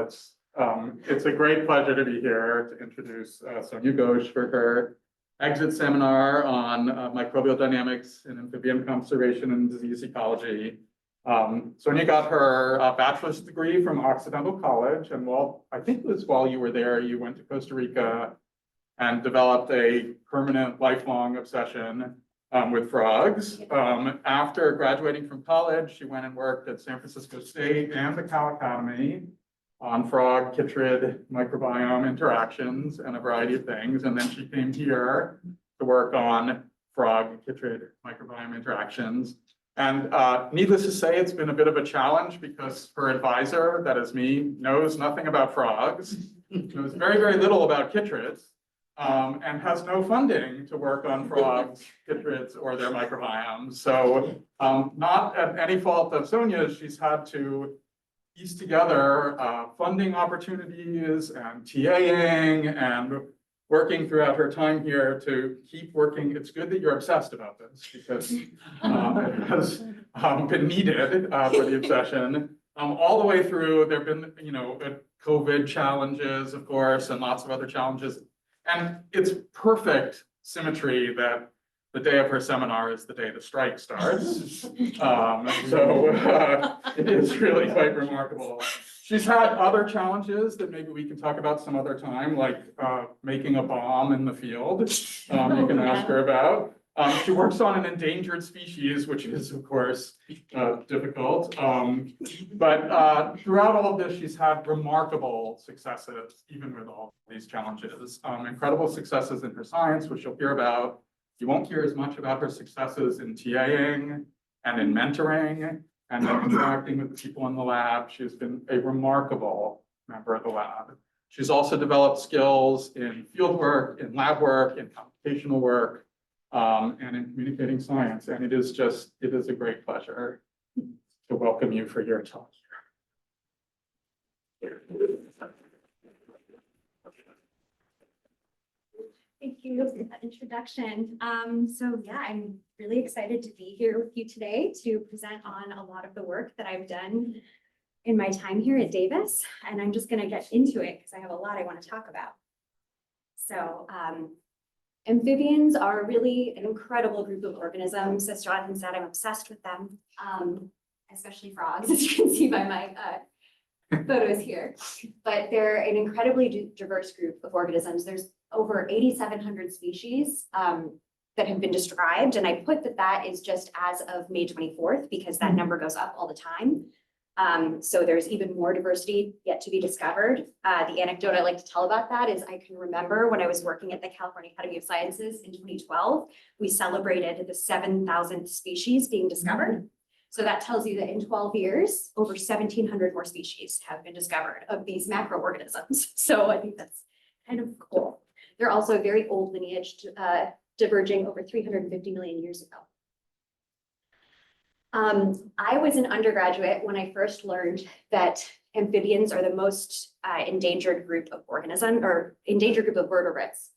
It's a great pleasure to be here to introduce Sonia Ghose for her exit seminar on microbial dynamics in amphibian conservation and disease ecology. Sonia got her bachelor's degree from Occidental College, and I think it was while you were there, you went to Costa Rica and developed a permanent lifelong obsession with frogs. After graduating from college, she went and worked at San Francisco State and the Cal Academy on frog chytrid microbiome interactions and a variety of things. And then she came here to work on frog chytrid microbiome interactions. And needless to say, it's been a bit of a challenge because her advisor, that is me, knows nothing about frogs, knows very, very little about chytrids, and has no funding to work on frogs, chytrids, or their microbiomes. So not at any fault of Sonia's, she's had to piece together funding opportunities and TAing and working throughout her time here to keep working. It's good that you're obsessed about this because it has been needed for the obsession. All the way through, there have been, COVID challenges, of course, and lots of other challenges. And it's perfect symmetry that the day of her seminar is the day the strike starts. It is really quite remarkable. She's had other challenges that maybe we can talk about some other time, like making a bomb in the field. You can ask her about. She works on an endangered species, which is, of course, difficult. But throughout all of this, she's had remarkable successes, even with all these challenges. Incredible successes in her science, which you'll hear about. You won't hear as much about her successes in TAing and in mentoring and in interacting with the people in the lab. She's been a remarkable member of the lab. She's also developed skills in field work, in lab work, in computational work, and in communicating science. And it is a great pleasure to welcome you for your talk here. Thank you for that introduction. I'm really excited to be here with you today to present on a lot of the work that I've done in my time here at Davis. And I'm just going to get into it because I have a lot I want to talk about. So amphibians are really an incredible group of organisms. As Jonathan said, I'm obsessed with them, especially frogs, as you can see by my photos here. But they're an incredibly diverse group of organisms. There's over 8,700 species that have been described. And I put that is just as of May 24th, because that number goes up all the time. So there's even more diversity yet to be discovered. The anecdote I like to tell about that is I can remember when I was working at the California Academy of Sciences in 2012, we celebrated the 7,000th species being discovered. So that tells you that in 12 years, over 1,700 more species have been discovered of these macroorganisms. So I think that's kind of cool. They're also a very old lineage, diverging over 350 million years ago. I was an undergraduate when I first learned that amphibians are the most endangered group of organisms, or endangered group of vertebrates.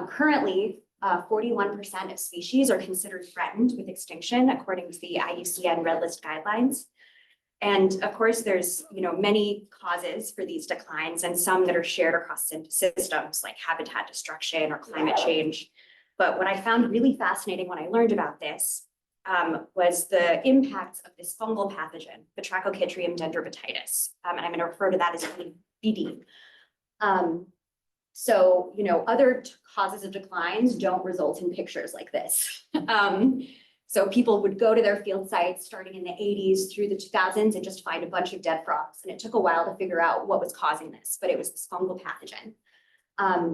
Currently, 41% of species are considered threatened with extinction, according to the IUCN Red List guidelines. And of course, there's many causes for these declines, and some that are shared across systems like habitat destruction or climate change. But what I found really fascinating when I learned about this was the impacts of this fungal pathogen, the Batrachochytrium dendrobatitis. And I'm going to refer to that as BD. Other causes of declines don't result in pictures like this. So people would go to their field sites starting in the 80s through the 2000s and just find a bunch of dead frogs. And it took a while to figure out what was causing this, but it was this fungal pathogen.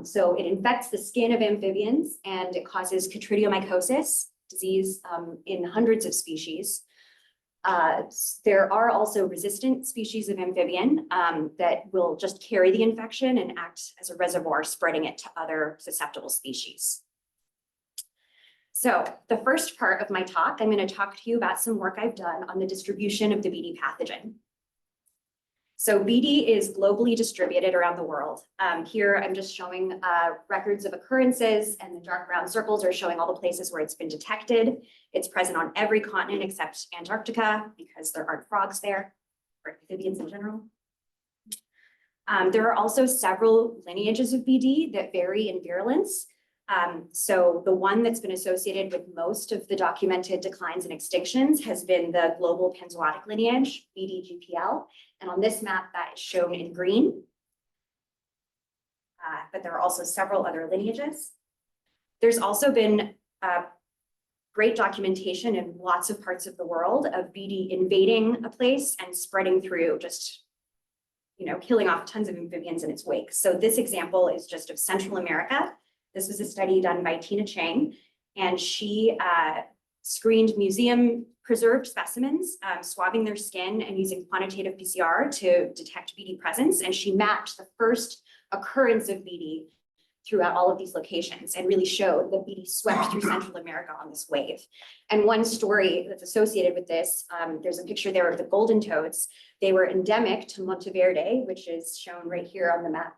So it infects the skin of amphibians and it causes chytridiomycosis disease in hundreds of species. There are also resistant species of amphibian that will just carry the infection and act as a reservoir, spreading it to other susceptible species. So the first part of my talk, I'm going to talk to you about some work I've done on the distribution of the BD pathogen. So BD is globally distributed around the world. Here I'm just showing records of occurrences, and the dark brown circles are showing all the places where it's been detected. It's present on every continent except Antarctica because there aren't frogs there. or amphibians in general. There are also several lineages of BD that vary in virulence. So the one that's been associated with most of the documented declines and extinctions has been the global panzootic lineage, BD-GPL. And on this map, that is shown in green. But there are also several other lineages. There's also been great documentation in lots of parts of the world of BD invading a place and spreading through, just, killing off tons of amphibians in its wake. So this example is just of Central America. This was a study done by Tina Chang, and she screened museum preserved specimens, swabbing their skin and using quantitative PCR to detect BD presence. And she mapped the first occurrence of BD throughout all of these locations and really showed that BD swept through Central America on this wave. And one story that's associated with this, there's a picture there of the golden toads. They were endemic to Monteverde, which is shown right here on the map.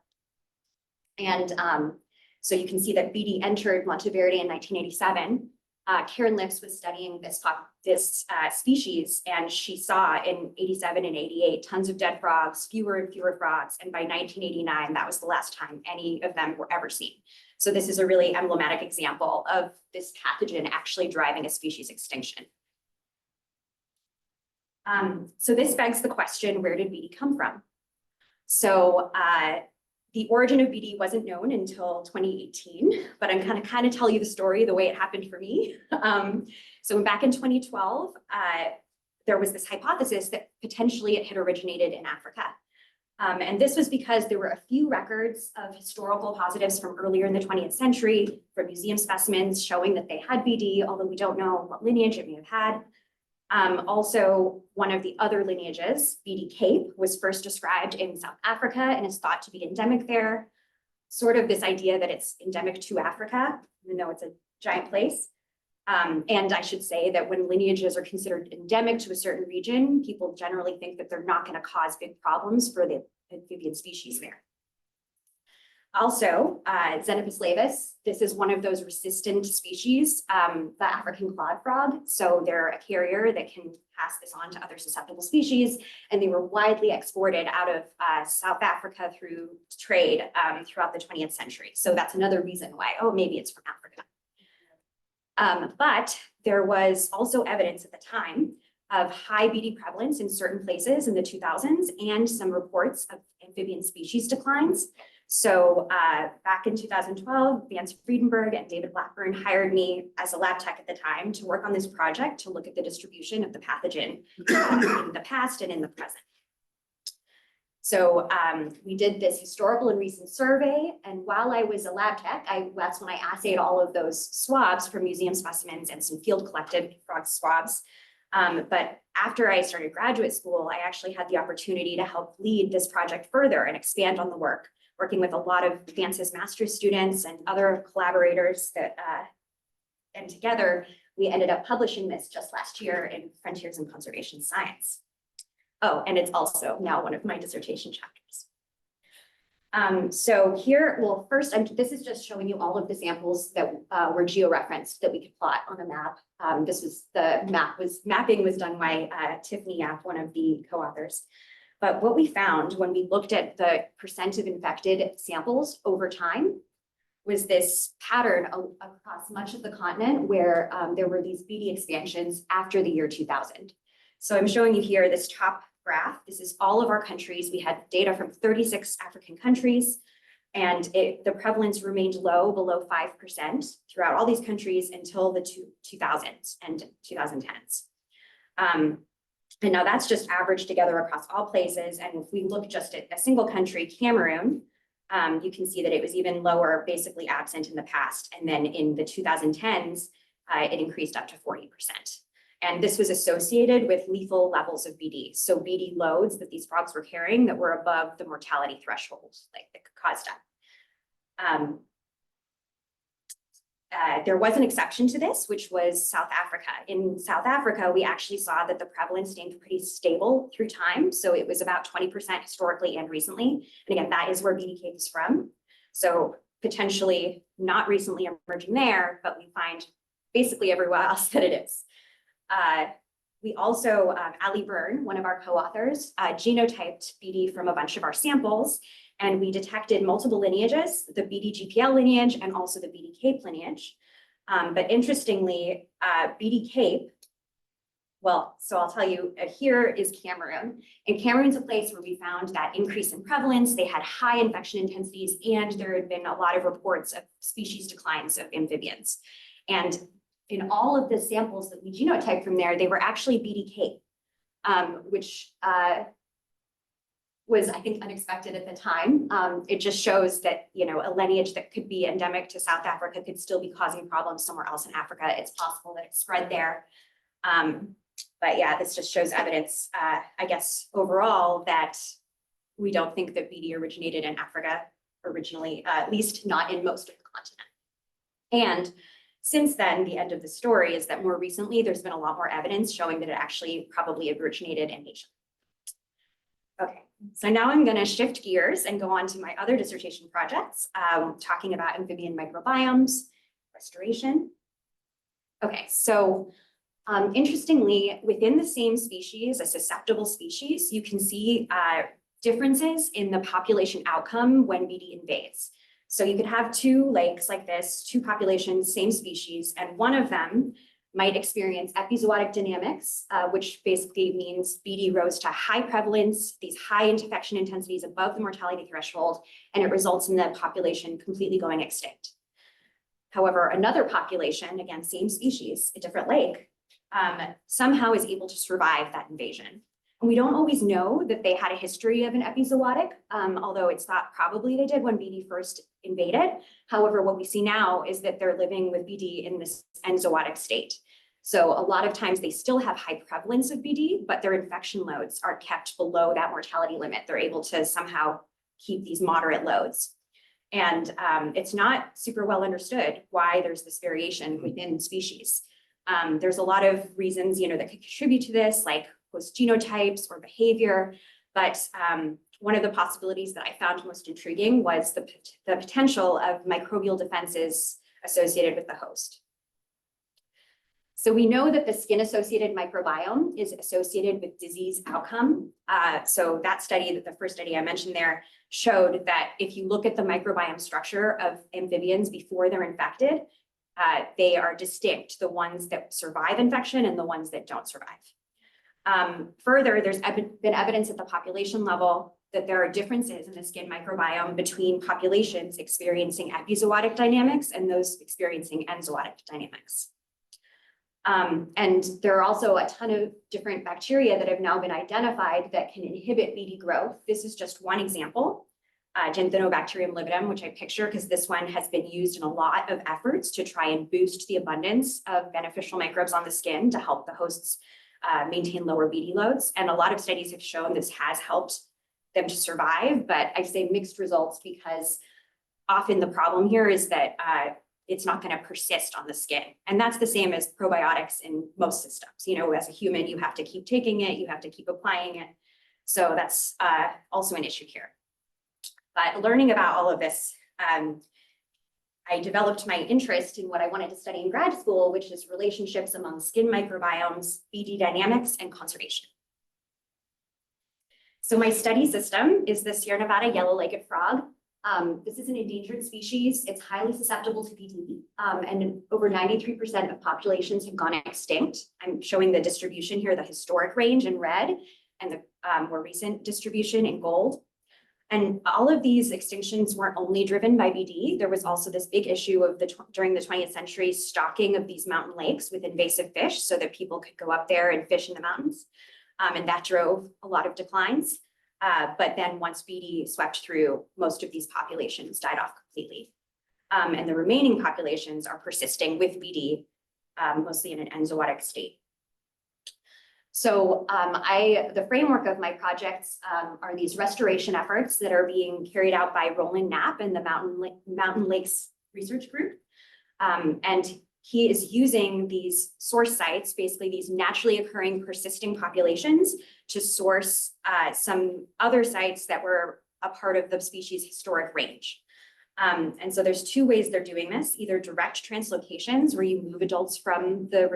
And so you can see that BD entered Monteverde in 1987. Karen Lips was studying this species, and she saw in 87 and 88 tons of dead frogs, fewer and fewer frogs, and by 1989, that was the last time any of them were ever seen. So this is a really emblematic example of this pathogen actually driving a species extinction. So this begs the question, where did BD come from? So the origin of BD wasn't known until 2018, but I'm kind of tell you the story the way it happened for me. So back in 2012, there was this hypothesis that potentially it had originated in Africa. And this was because there were a few records of historical positives from earlier in the 20th century from museum specimens showing that they had BD, although we don't know what lineage it may have had. Also, one of the other lineages, BD Cape, was first described in South Africa and is thought to be endemic there. Sort of this idea that it's endemic to Africa, even though it's a giant place. And I should say that when lineages are considered endemic to a certain region, people generally think that they're not going to cause big problems for the amphibian species there. Also, Xenopus laevis, this is one of those resistant species, the African clawed frog. So they're a carrier that can pass this on to other susceptible species, and they were widely exported out of South Africa through trade throughout the 20th century. So that's another reason why, oh, maybe it's from Africa. But there was also evidence at the time of high BD prevalence in certain places in the 2000s and some reports of amphibian species declines. So back in 2012, Vance Friedenberg and David Blackburn hired me as a lab tech at the time to work on this project to look at the distribution of the pathogen in the past and in the present. So we did this historical and recent survey, and while I was a lab tech, that's when I assayed all of those swabs from museum specimens and some field collected frog swabs. But after I started graduate school, I actually had the opportunity to help lead this project further and expand on the work, working with a lot of Vance's master's students and other collaborators that, and together we ended up publishing this just last year in Frontiers in Conservation Science. Oh, and it's also now one of my dissertation chapters. So here, well, first, this is just showing you all of the samples that were georeferenced that we could plot on a map. This was mapping was done by Tiffany Yap, one of the co-authors. But what we found when we looked at the percent of infected samples over time was this pattern across much of the continent where there were these BD expansions after the year 2000. So I'm showing you here this top graph. This is all of our countries. We had data from 36 African countries, and the prevalence remained low, below 5% throughout all these countries until the 2000s and 2010s. And now that's just averaged together across all places. And if we look just at a single country, Cameroon, you can see that it was even lower, basically absent in the past. And then in the 2010s, it increased up to 40%. And this was associated with lethal levels of BD. So BD loads that these frogs were carrying that were above the mortality threshold, like that could cause death. There was an exception to this, which was South Africa. In South Africa, we actually saw that the prevalence stayed pretty stable through time. So it was about 20% historically and recently. And again, that is where BD Cape is from. So potentially not recently emerging there, but we find basically everywhere else that it is. we also, Ali Byrne, one of our co-authors, genotyped BD from a bunch of our samples, and we detected multiple lineages, the BD-GPL lineage and also the BD Cape lineage. But interestingly, BD Cape, well, so I'll tell you, here is Cameroon. And Cameroon's a place where we found that increase in prevalence. They had high infection intensities, and there had been a lot of reports of species declines of amphibians. And in all of the samples that we genotyped from there, they were actually BD Cape, which was, I think, unexpected at the time. It just shows that, you know, a lineage that could be endemic to South Africa could still be causing problems somewhere else in Africa. It's possible that it spread there. But yeah, this just shows evidence, I guess, overall, that we don't think that BD originated in Africa originally, at least not in most of the continent. And since then, the end of the story is that more recently, there's been a lot more evidence showing that it actually probably originated in Asia. Okay, so now I'm going to shift gears and go on to my other dissertation projects, talking about amphibian microbiomes, restoration. Okay, so interestingly, within the same species, a susceptible species, you can see differences in the population outcome when BD invades. So you could have two lakes like this, two populations, same species, and one of them might experience epizootic dynamics, which basically means BD rose to high prevalence, these high infection intensities above the mortality threshold, and it results in the population completely going extinct. However, another population, again, same species, a different lake, somehow is able to survive that invasion. And we don't always know that they had a history of an epizootic, although it's thought probably they did when BD first invaded. However, what we see now is that they're living with BD in this enzootic state. So a lot of times they still have high prevalence of BD, but their infection loads are kept below that mortality limit. They're able to somehow keep these moderate loads. And it's not super well understood why there's this variation within species. There's a lot of reasons, you know, that could contribute to this, like host genotypes or behavior. But one of the possibilities that I found most intriguing was the potential of microbial defenses associated with the host. So we know that the skin-associated microbiome is associated with disease outcome. So that study, the first study I mentioned there, showed that if you look at the microbiome structure of amphibians before they're infected, they are distinct, the ones that survive infection and the ones that don't survive. Further, there's been evidence at the population level that there are differences in the skin microbiome between populations experiencing epizootic dynamics and those experiencing enzootic dynamics. And there are also a ton of different bacteria that have now been identified that can inhibit BD growth. This is just one example, Genthinobacterium lividum, which I picture because this one has been used in a lot of efforts to try and boost the abundance of beneficial microbes on the skin to help the hosts maintain lower BD loads. And a lot of studies have shown this has helped them to survive, but I say mixed results because often the problem here is that it's not going to persist on the skin. And that's the same as probiotics in most systems. You know, as a human, you have to keep taking it, you have to keep applying it. So that's also an issue here. But learning about all of this, I developed my interest in what I wanted to study in grad school, which is relationships among skin microbiomes, BD dynamics, and conservation. So my study system is the Sierra Nevada yellow-legged frog. This is an endangered species. It's highly susceptible to BD, and over 93% of populations have gone extinct. I'm showing the distribution here, the historic range in red, and the more recent distribution in gold. And all of these extinctions weren't only driven by BD. There was also this big issue of during the 20th century, stocking of these mountain lakes with invasive fish so that people could go up there and fish in the mountains. And that drove a lot of declines. But then once BD swept through, most of these populations died off completely. And the remaining populations are persisting with BD, mostly in an enzootic state. So the framework of my projects are these restoration efforts that are being carried out by Roland Knapp and the Mountain Lakes Research Group. And he is using these source sites, basically these naturally occurring persisting populations, to source some other sites that were a part of the species' historic range. And so there's two ways they're doing this, either direct translocations where you move adults from the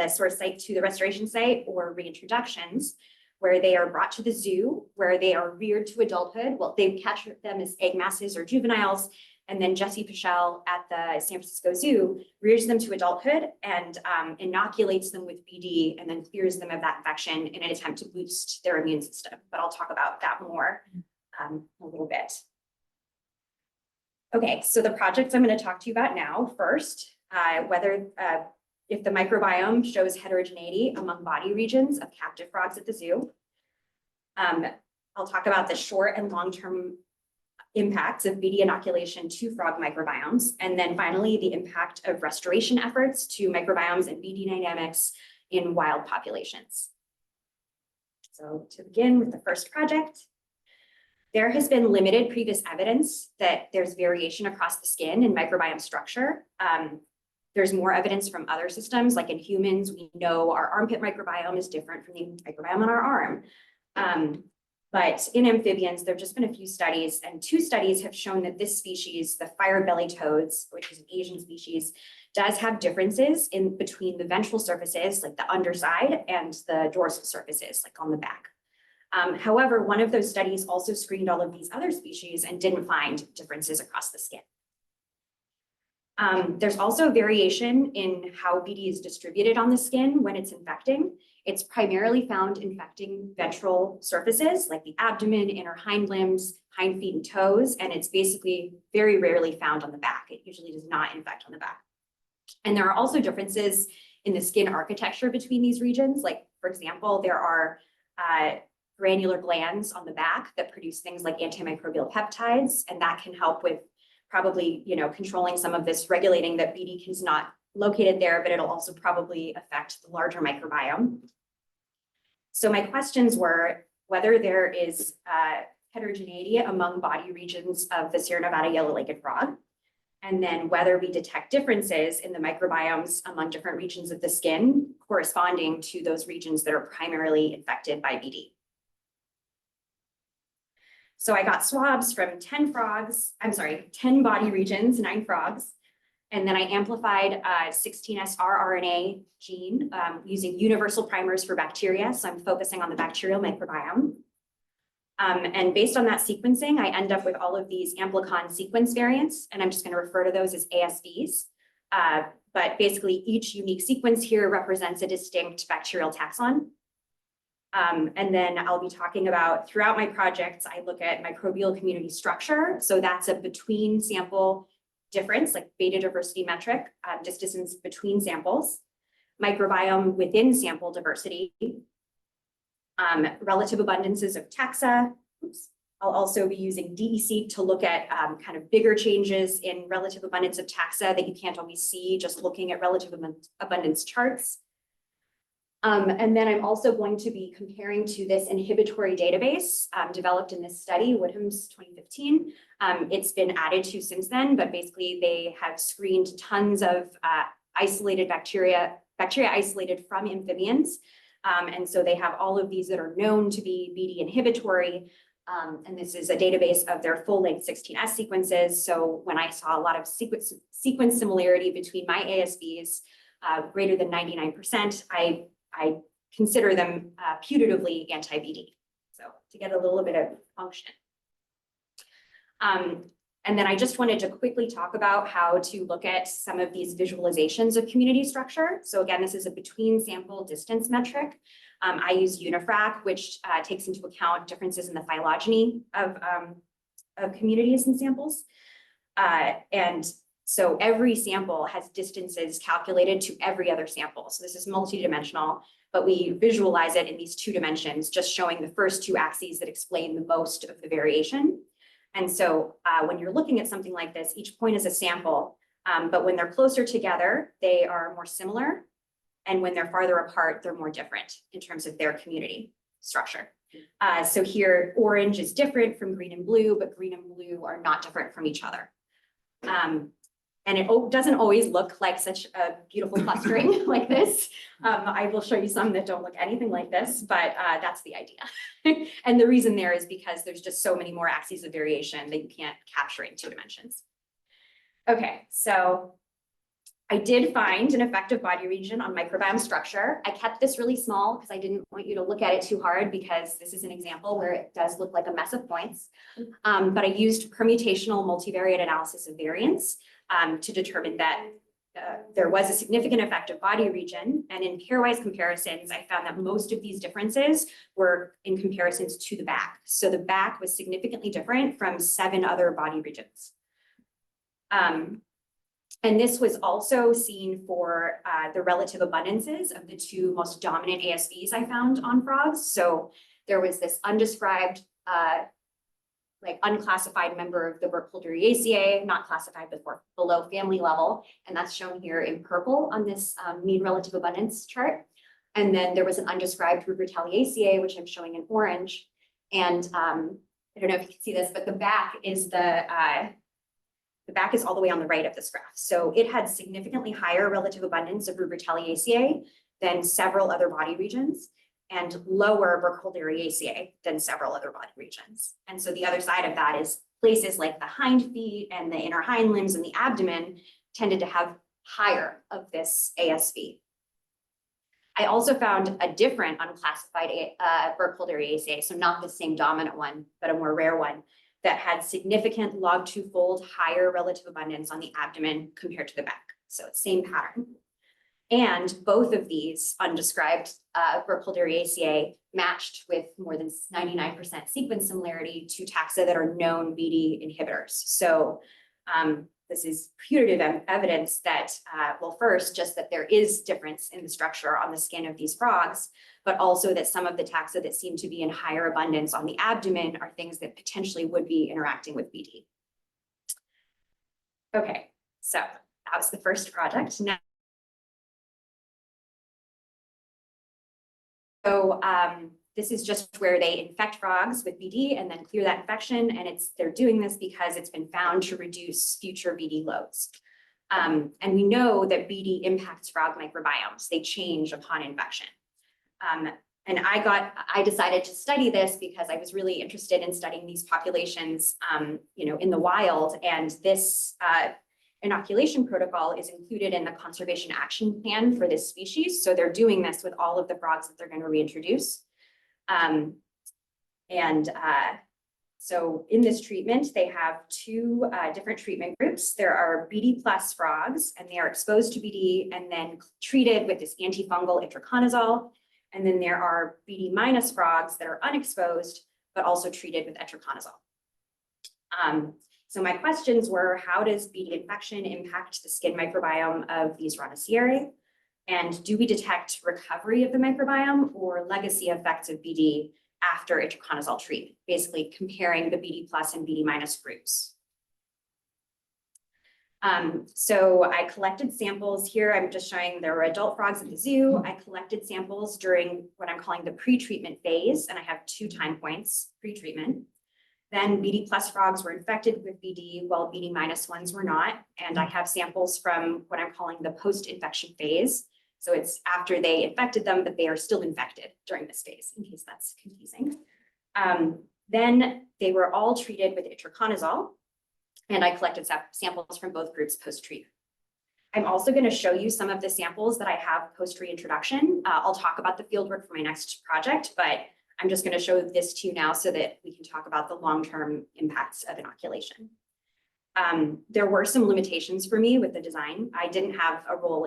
source site to the restoration site, or reintroductions where they are brought to the zoo, where they are reared to adulthood. Well, they catch them as egg masses or juveniles. And then Jesse Pichel at the San Francisco Zoo rears them to adulthood and inoculates them with BD and then clears them of that infection in an attempt to boost their immune system. But I'll talk about that more a little bit. Okay, so the projects I'm going to talk to you about now, first, if the microbiome shows heterogeneity among body regions of captive frogs at the zoo. I'll talk about the short and long-term impacts of BD inoculation to frog microbiomes. And then finally, the impact of restoration efforts to microbiomes and BD dynamics in wild populations. So to begin with the first project, there has been limited previous evidence that there's variation across the skin and microbiome structure. There's more evidence from other systems, like in humans, we know our armpit microbiome is different from the microbiome on our arm. But in amphibians, there have just been a few studies, and two studies have shown that this species, the fire-belly toads, which is an Asian species, does have differences in between the ventral surfaces, like the underside, and the dorsal surfaces, like on the back. However, one of those studies also screened all of these other species and didn't find differences across the skin. There's also variation in how BD is distributed on the skin when it's infecting. It's primarily found infecting ventral surfaces like the abdomen, inner hind limbs, hind feet, and toes, and it's basically very rarely found on the back. It usually does not infect on the back. And there are also differences in the skin architecture between these regions. Like, for example, there are granular glands on the back that produce things like antimicrobial peptides, and that can help with probably, controlling some of this, regulating that BD is not located there, but it'll also probably affect the larger microbiome. So my questions were whether there is heterogeneity among body regions of the Sierra Nevada yellow-legged frog, and then whether we detect differences in the microbiomes among different regions of the skin corresponding to those regions that are primarily infected by BD. So I got swabs from 10 body regions, 9 frogs. And then I amplified 16S rRNA gene using universal primers for bacteria. So I'm focusing on the bacterial microbiome. And based on that sequencing, I end up with all of these amplicon sequence variants, and I'm just going to refer to those as ASVs. But basically, each unique sequence here represents a distinct bacterial taxon. And then I'll be talking about, throughout my projects, I look at microbial community structure. So that's a between sample difference, like beta diversity metric, distance between samples, microbiome within sample diversity, relative abundances of taxa. I'll also be using DEC to look at kind of bigger changes in relative abundance of taxa that you can't always see just looking at relative abundance charts. And then I'm also going to be comparing to this inhibitory database developed in this study, Woodham's 2015. It's been added to since then, but basically they have screened tons of isolated bacteria isolated from amphibians. And so they have all of these that are known to be BD inhibitory. And this is a database of their full-length 16S sequences. So when I saw a lot of sequence similarity between my ASVs, greater than 99%, I consider them putatively anti-BD, so to get a little bit of function. And then I just wanted to quickly talk about how to look at some of these visualizations of community structure. So again, this is a between sample distance metric. I use Unifrac, which takes into account differences in the phylogeny of communities and samples. And so every sample has distances calculated to every other sample. So this is multidimensional, but we visualize it in these 2 dimensions, just showing the first 2 axes that explain the most of the variation. And so when you're looking at something like this, each point is a sample, but when they're closer together, they are more similar. And when they're farther apart, they're more different in terms of their community structure. So here, orange is different from green and blue, but green and blue are not different from each other. And it doesn't always look like such a beautiful clustering like this. I will show you some that don't look anything like this, but that's the idea. And the reason there is because there's just so many more axes of variation that you can't capture in 2 dimensions. Okay, so I did find an effective body region on microbiome structure. I kept this really small because I didn't want you to look at it too hard because this is an example where it does look like a mess of points. But I used permutational multivariate analysis of variance to determine that there was a significant effective body region. And in pairwise comparisons, I found that most of these differences were in comparisons to the back. So the back was significantly different from 7 other body regions. And this was also seen for the relative abundances of the 2 most dominant ASVs I found on frogs. So there was this undescribed, like unclassified member of the Burkholdereaceae, not classified before below family level. And that's shown here in purple on this mean relative abundance chart. And then there was an undescribed Rupertaliaceae, which I'm showing in orange. And I don't know if you can see this, but the back is the back is all the way on the right of this graph. So it had significantly higher relative abundance of Rupertaliaceae than several other body regions, and lower Burkholdereaceae than several other body regions. And so the other side of that is places like the hind feet and the inner hind limbs and the abdomen tended to have higher of this ASV. I also found a different unclassified Burkholdereaceae, so not the same dominant one, but a more rare one, that had significant log 2-fold higher relative abundance on the abdomen compared to the back. So it's same pattern. And both of these undescribed Burkholdereaceae matched with more than 99% sequence similarity to taxa that are known BD inhibitors. So this is putative evidence that, well, first, just that there is difference in the structure on the skin of these frogs, but also that some of the taxa that seem to be in higher abundance on the abdomen are things that potentially would be interacting with BD. Okay, so that was the first project. Now, so this is just where they infect frogs with BD and then clear that infection. And they're doing this because it's been found to reduce future BD loads. And we know that BD impacts frog microbiomes. They change upon infection. And I decided to study this because I was really interested in studying these populations, in the wild. And this inoculation protocol is included in the conservation action plan for this species. So they're doing this with all of the frogs that they're going to reintroduce. So in this treatment, they have 2 different treatment groups. There are BD plus frogs, and they are exposed to BD and then treated with this antifungal itraconazole. And then there are BD minus frogs that are unexposed, but also treated with itraconazole. So my questions were, how does BD infection impact the skin microbiome of these Rhinoceros? And do we detect recovery of the microbiome or legacy effects of BD after itraconazole treatment? Basically comparing the BD plus and BD minus groups. So I collected samples here. I'm just showing there were adult frogs at the zoo. I collected samples during what I'm calling the pre-treatment phase, and I have 2 time points pre-treatment. Then BD plus frogs were infected with BD while BD minus ones were not. And I have samples from what I'm calling the post-infection phase. So it's after they infected them, but they are still infected during this phase, in case that's confusing. Then they were all treated with itraconazole, and I collected samples from both groups post-treatment. I'm also going to show you some of the samples that I have post-reintroduction. I'll talk about the fieldwork for my next project, but I'm just going to show this to you now so that we can talk about the long-term impacts of inoculation. There were some limitations for me with the design. I didn't have a role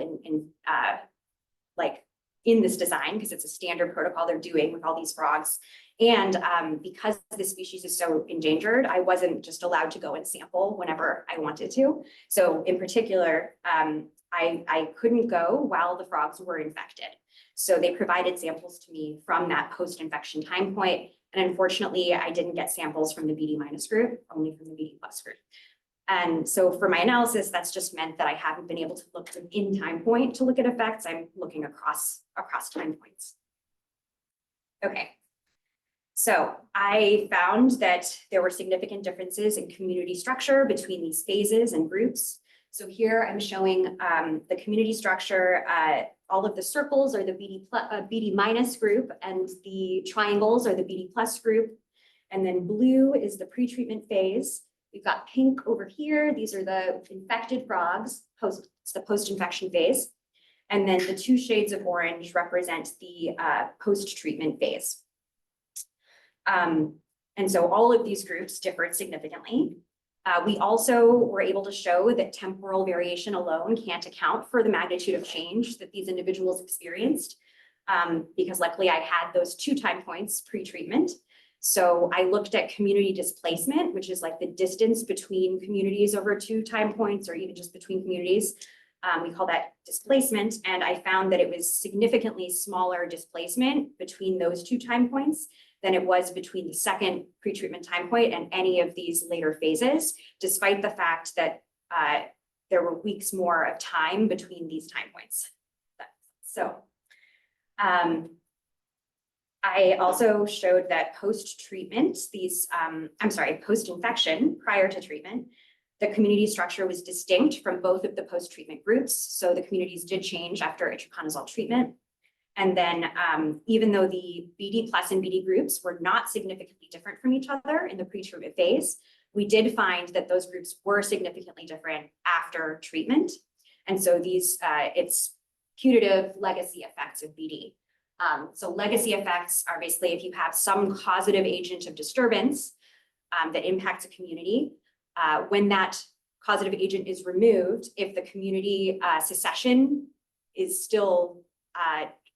in this design because it's a standard protocol they're doing with all these frogs. And because this species is so endangered, I wasn't just allowed to go and sample whenever I wanted to. So in particular, I couldn't go while the frogs were infected. So they provided samples to me from that post-infection time point. And unfortunately, I didn't get samples from the BD minus group, only from the BD plus group. And so for my analysis, that's just meant that I haven't been able to look in time point to look at effects. I'm looking across time points. Okay. So I found that there were significant differences in community structure between these phases and groups. So here I'm showing the community structure. All of the circles are the BD minus group, and the triangles are the BD plus group. And then blue is the pre-treatment phase. We've got pink over here. These are the infected frogs, it's the post-infection phase. And then the 2 shades of orange represent the post-treatment phase. And so all of these groups differed significantly. We also were able to show that temporal variation alone can't account for the magnitude of change that these individuals experienced, because luckily I had those 2 time points pre-treatment. So I looked at community displacement, which is like the distance between communities over 2 time points, or even just between communities. We call that displacement, and I found that it was significantly smaller displacement between those 2 time points than it was between the second pre-treatment time point and any of these later phases, despite the fact that there were weeks more of time between these time points. So I also showed that post-treatment, post-infection prior to treatment, the community structure was distinct from both of the post-treatment groups. So the communities did change after itraconazole treatment. And then even though the BD plus and BD groups were not significantly different from each other in the pre-treatment phase, we did find that those groups were significantly different after treatment. And so these, it's putative legacy effects of BD. So legacy effects are basically if you have some causative agent of disturbance that impacts a community, when that causative agent is removed, if the community secession is still,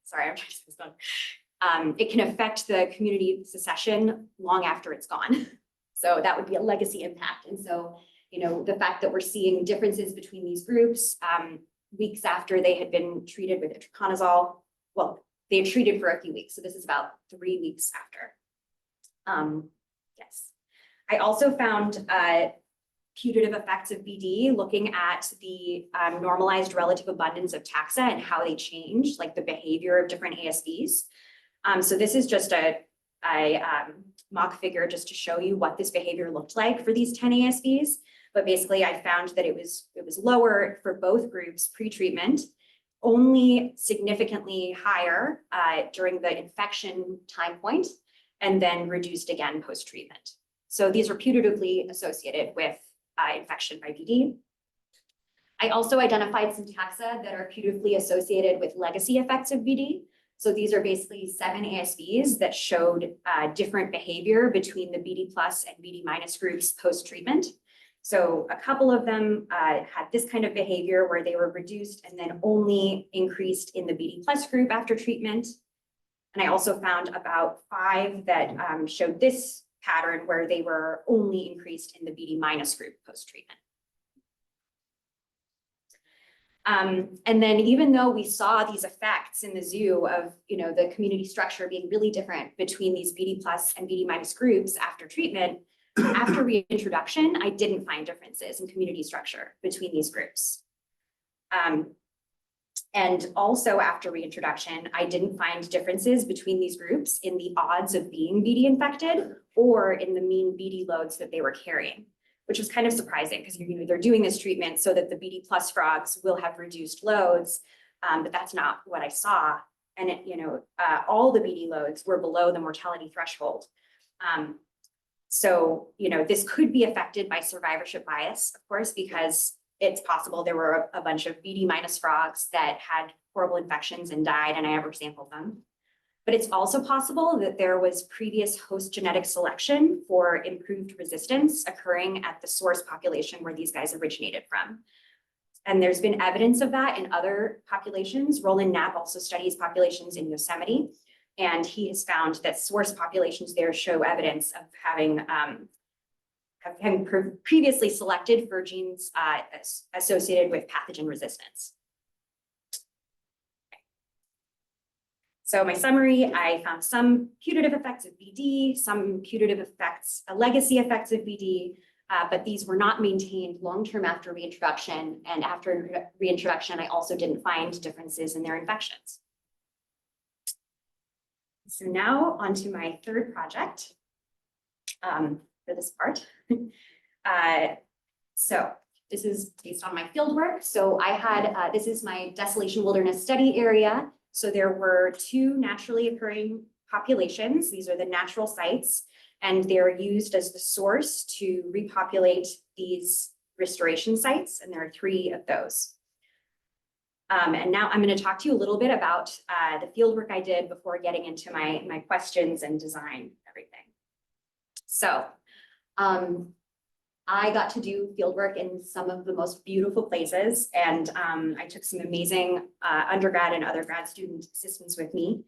sorry, I'm trying to say this one. It can affect the community secession long after it's gone. So that would be a legacy impact. And so, you know, the fact that we're seeing differences between these groups weeks after they had been treated with itraconazole, well, they had treated for a few weeks. So this is about 3 weeks after. Yes. I also found putative effects of BD, looking at the normalized relative abundance of taxa and how they change, like the behavior of different ASVs. So this is just a mock figure just to show you what this behavior looked like for these 10 ASVs. But basically I found that it was lower for both groups pre-treatment, only significantly higher during the infection time point, and then reduced again post-treatment. So these are putatively associated with infection by BD. I also identified some taxa that are putatively associated with legacy effects of BD. So these are basically 7 ASVs that showed different behavior between the BD plus and BD minus groups post-treatment. So a couple of them had this kind of behavior where they were reduced and then only increased in the BD plus group after treatment. And I also found about 5 that showed this pattern where they were only increased in the BD minus group post-treatment. And then even though we saw these effects in the zoo of, you know, the community structure being really different between these BD plus and BD minus groups after treatment, after reintroduction, I didn't find differences in community structure between these groups. And also after reintroduction, I didn't find differences between these groups in the odds of being BD infected or in the mean BD loads that they were carrying, which was kind of surprising because, you know, they're doing this treatment so that the BD plus frogs will have reduced loads, but that's not what I saw. And it, you know, all the BD loads were below the mortality threshold. So, you know, this could be affected by survivorship bias, of course, because it's possible there were a bunch of BD minus frogs that had horrible infections and died, and I ever sampled them. But it's also possible that there was previous host genetic selection for improved resistance occurring at the source population where these guys originated from. And there's been evidence of that in other populations. Roland Knapp also studies populations in Yosemite, and he has found that source populations there show evidence of having previously selected for genes associated with pathogen resistance. So my summary, I found some putative effects of BD, some putative effects, legacy effects of BD, but these were not maintained long-term after reintroduction. And after reintroduction, I also didn't find differences in their infections. So now onto my third project for this part. So this is based on my field work. So I had, this is my desolation wilderness study area. So there were 2 naturally occurring populations. These are the natural sites and they're used as the source to repopulate these restoration sites, and there are 3 of those. And now I'm going to talk to you a little bit about the field work I did before getting into my questions and design everything. So I got to do field work in some of the most beautiful places, and I took some amazing undergrad and other grad student assistants with me.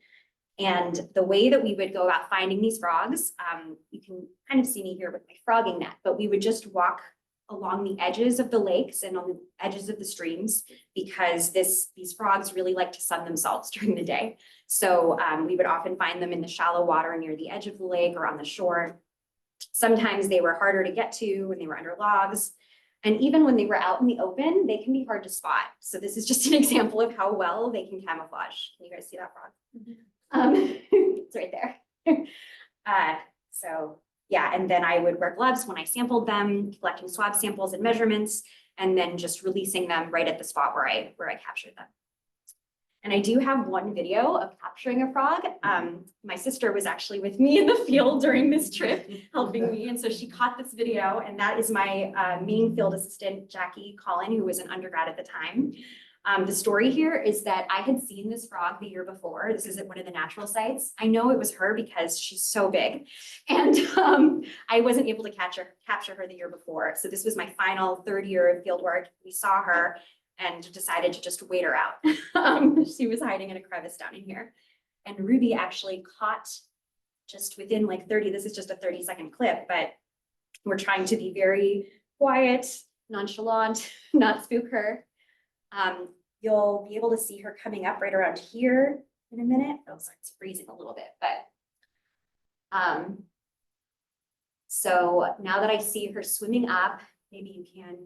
And the way that we would go about finding these frogs, you can kind of see me here with my frogging net, but we would just walk along the edges of the lakes and on the edges of the streams, because these frogs really like to sun themselves during the day. So we would often find them in the shallow water near the edge of the lake or on the shore. Sometimes they were harder to get to when they were under logs. And even when they were out in the open, they can be hard to spot. So this is just an example of how well they can camouflage. Can you guys see that frog? It's right there. So yeah, and then I would wear gloves when I sampled them, collecting swab samples and measurements, and then just releasing them right at the spot where I captured them. And I do have one video of capturing a frog. My sister was actually with me in the field during this trip, helping me. And so she caught this video, and that is my main field assistant, Jackie Collin, who was an undergrad at the time. The story here is that I had seen this frog the year before. This is at one of the natural sites. I know it was her because she's so big, and I wasn't able to capture her the year before. So this was my final 3rd year of field work. We saw her and decided to just wait her out. She was hiding in a crevice down in here. And Ruby actually caught just within like 30, this is just a 30-second clip, but we're trying to be very quiet, nonchalant, not spook her. You'll be able to see her coming up right around here in a minute. Oh, sorry, it's freezing a little bit, but so now that I see her swimming up, maybe you can.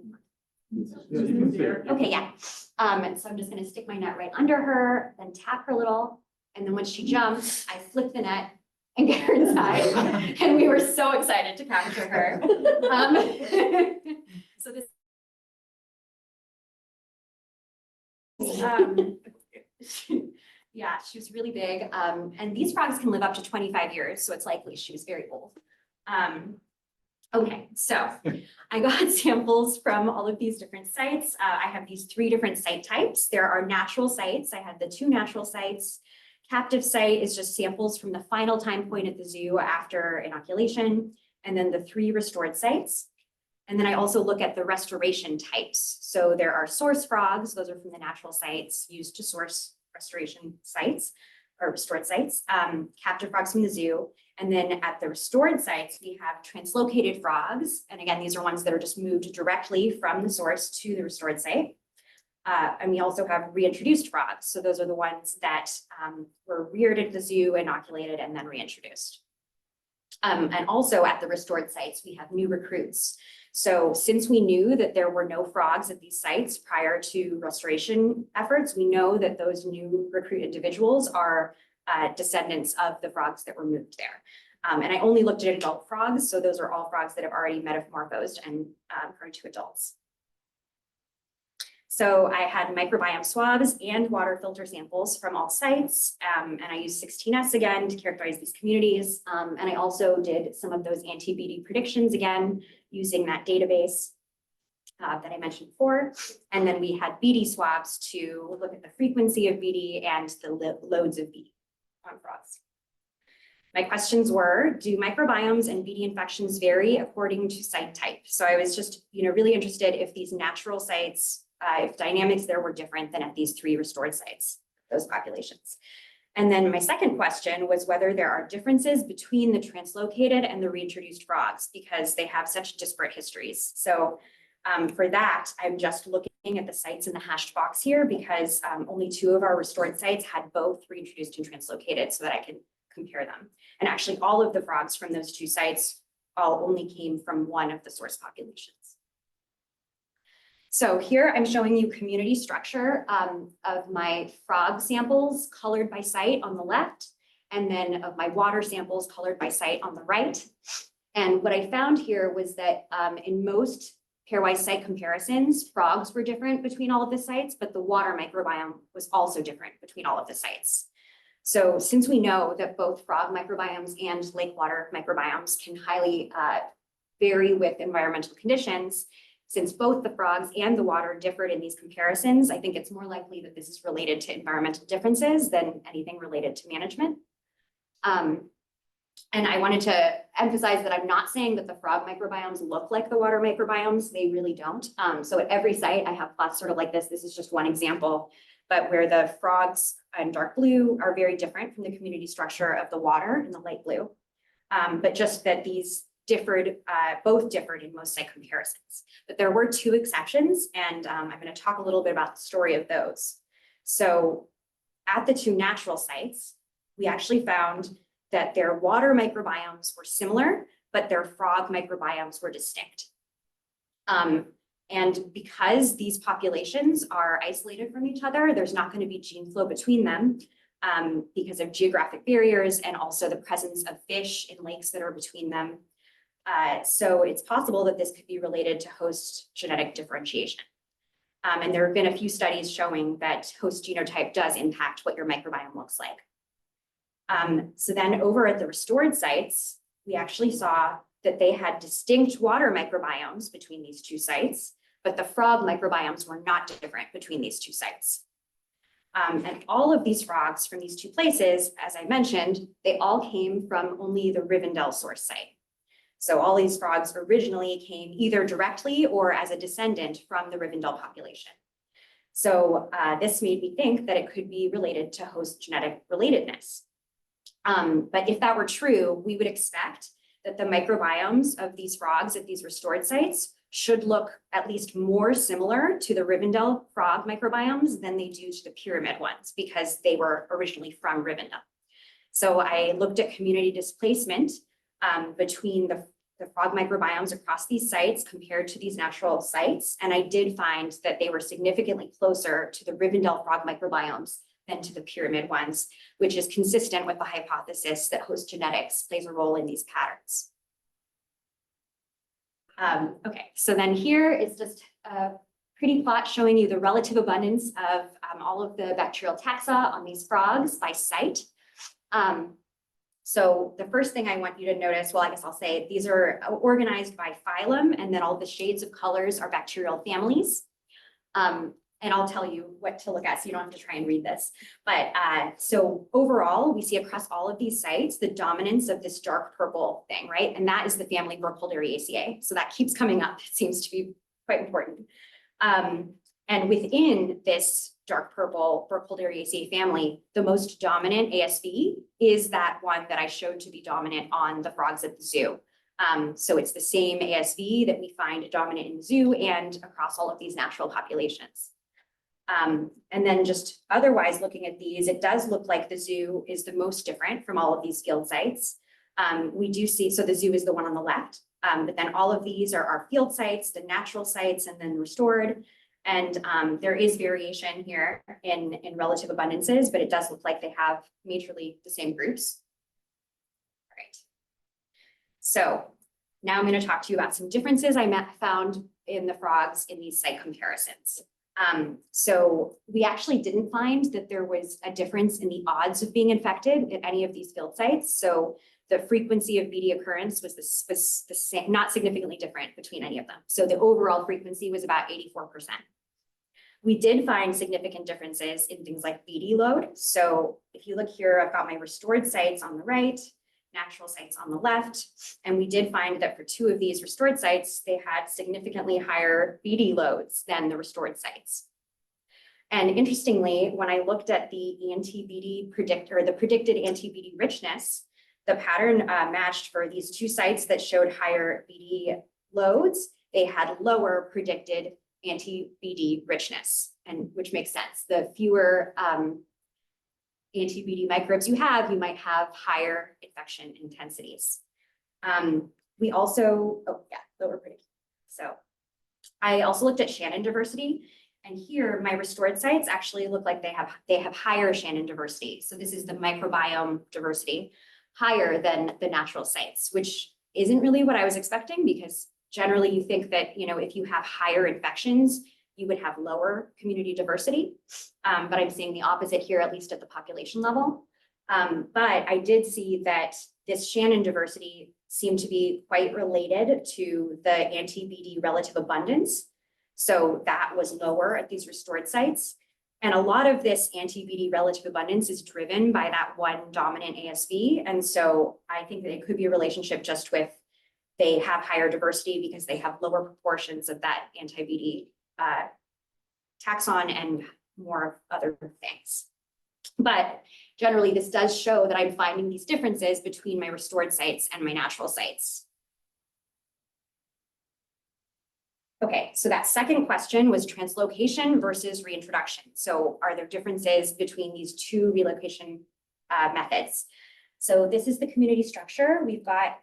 Yeah, you can see her. Okay, yeah. And so I'm just gonna stick my net right under her, then tap her a little, and then when she jumps, I flip the net and get her inside. And we were so excited to capture her. So this. Yeah, she was really big. And these frogs can live up to 25 years, so it's likely she was very old. Okay, so I got samples from all of these different sites. I have these 3 different site types. There are natural sites. I had the 2 natural sites. Captive site is just samples from the final time point at the zoo after inoculation, and then the 3 restored sites. And then I also look at the restoration types. So there are source frogs, those are from the natural sites used to source restoration sites or restored sites, captive frogs from the zoo. And then at the restored sites, we have translocated frogs. And again, these are ones that are just moved directly from the source to the restored site. And we also have reintroduced frogs. So those are the ones that were reared at the zoo, inoculated, and then reintroduced. And also at the restored sites, we have new recruits. So since we knew that there were no frogs at these sites prior to restoration efforts, we know that those new recruit individuals are descendants of the frogs that were moved there. And I only looked at adult frogs, so those are all frogs that have already metamorphosed and grown to adults. So I had microbiome swabs and water filter samples from all sites, and I used 16S again to characterize these communities. And I also did some of those anti-BD predictions again, using that database that I mentioned before. And then we had BD swabs to look at the frequency of BD and the loads of BD on frogs. My questions were, do microbiomes and BD infections vary according to site type? So I was just, really interested if these natural sites, if dynamics there were different than at these 3 restored sites, those populations. And then my second question was whether there are differences between the translocated and the reintroduced frogs, because they have such disparate histories. So for that, I'm just looking at the sites in the hashed box here, because only 2 of our restored sites had both reintroduced and translocated, so that I can compare them. And actually all of the frogs from those 2 sites all only came from one of the source populations. So here I'm showing you community structure of my frog samples colored by site on the left, and then of my water samples colored by site on the right. And what I found here was that in most pairwise site comparisons, frogs were different between all of the sites, but the water microbiome was also different between all of the sites. So since we know that both frog microbiomes and lake water microbiomes can highly vary with environmental conditions, since both the frogs and the water differed in these comparisons, I think it's more likely that this is related to environmental differences than anything related to management. And I wanted to emphasize that I'm not saying that the frog microbiomes look like the water microbiomes. They really don't. So at every site, I have plots sort of like this. This is just one example, but where the frogs in dark blue are very different from the community structure of the water in the light blue. But just that these differed, both differed in most site comparisons. But there were two exceptions, and I'm going to talk a little bit about the story of those. So at the two natural sites, we actually found that their water microbiomes were similar, but their frog microbiomes were distinct. And because these populations are isolated from each other, there's not going to be gene flow between them because of geographic barriers and also the presence of fish in lakes that are between them. So it's possible that this could be related to host genetic differentiation. And there have been a few studies showing that host genotype does impact what your microbiome looks like. So then over at the restored sites, we actually saw that they had distinct water microbiomes between these two sites, but the frog microbiomes were not different between these two sites. And all of these frogs from these two places, as I mentioned, they all came from only the Rivendell source site. So all these frogs originally came either directly or as a descendant from the Rivendell population. So this made me think that it could be related to host genetic relatedness. But if that were true, we would expect that the microbiomes of these frogs at these restored sites should look at least more similar to the Rivendell frog microbiomes than they do to the pyramid ones because they were originally from Rivendell. So I looked at community displacement between the frog microbiomes across these sites compared to these natural sites. And I did find that they were significantly closer to the Rivendell frog microbiomes than to the pyramid ones, which is consistent with the hypothesis that host genetics plays a role in these patterns. Okay, so then here is just a pretty plot showing you the relative abundance of all of the bacterial taxa on these frogs by site. So the first thing I want you to notice, well, I guess I'll say these are organized by phylum, and then all the shades of colors are bacterial families. And I'll tell you what to look at so you don't have to try and read this. But so overall, we see across all of these sites, the dominance of this dark purple thing, right? And that is the family Burkholderiaceae. So that keeps coming up. It seems to be quite important. And within this dark purple Burkholderiaceae family, the most dominant ASV is that one that I showed to be dominant on the frogs at the zoo. So it's the same ASV that we find dominant in the zoo and across all of these natural populations. And then just otherwise looking at these, it does look like the zoo is the most different from all of these field sites. We do see, so the zoo is the one on the left, but then all of these are our field sites, the natural sites, and then restored. And there is variation here in relative abundances, but it does look like they have majorly the same groups. All right. So now I'm going to talk to you about some differences I found in the frogs in these site comparisons. So we actually didn't find that there was a difference in the odds of being infected at any of these field sites. So the frequency of BD occurrence was the same, not significantly different between any of them. So the overall frequency was about 84%. We did find significant differences in things like BD load. So if you look here, I've got my restored sites on the right, natural sites on the left. And we did find that for two of these restored sites, they had significantly higher BD loads than the restored sites. And interestingly, when I looked at the anti-BD predictor, the predicted anti-BD richness, the pattern matched for these two sites that showed higher BD loads. They had lower predicted anti-BD richness, and which makes sense. The fewer anti-BD microbes you have, you might have higher infection intensities. We also, lower predicted. So I also looked at Shannon diversity, and here my restored sites actually look like they have higher Shannon diversity. So this is the microbiome diversity, higher than the natural sites, which isn't really what I was expecting, because generally you think that, you know, if you have higher infections, you would have lower community diversity. But I'm seeing the opposite here, at least at the population level. But I did see that this Shannon diversity seemed to be quite related to the anti-BD relative abundance. So that was lower at these restored sites. And a lot of this anti-BD relative abundance is driven by that one dominant ASV. And so I think that it could be a relationship just with they have higher diversity because they have lower proportions of that anti-BD taxon and more other things. But generally, this does show that I'm finding these differences between my restored sites and my natural sites. Okay, so that second question was translocation versus reintroduction. So are there differences between these two relocation methods? So this is the community structure. We've got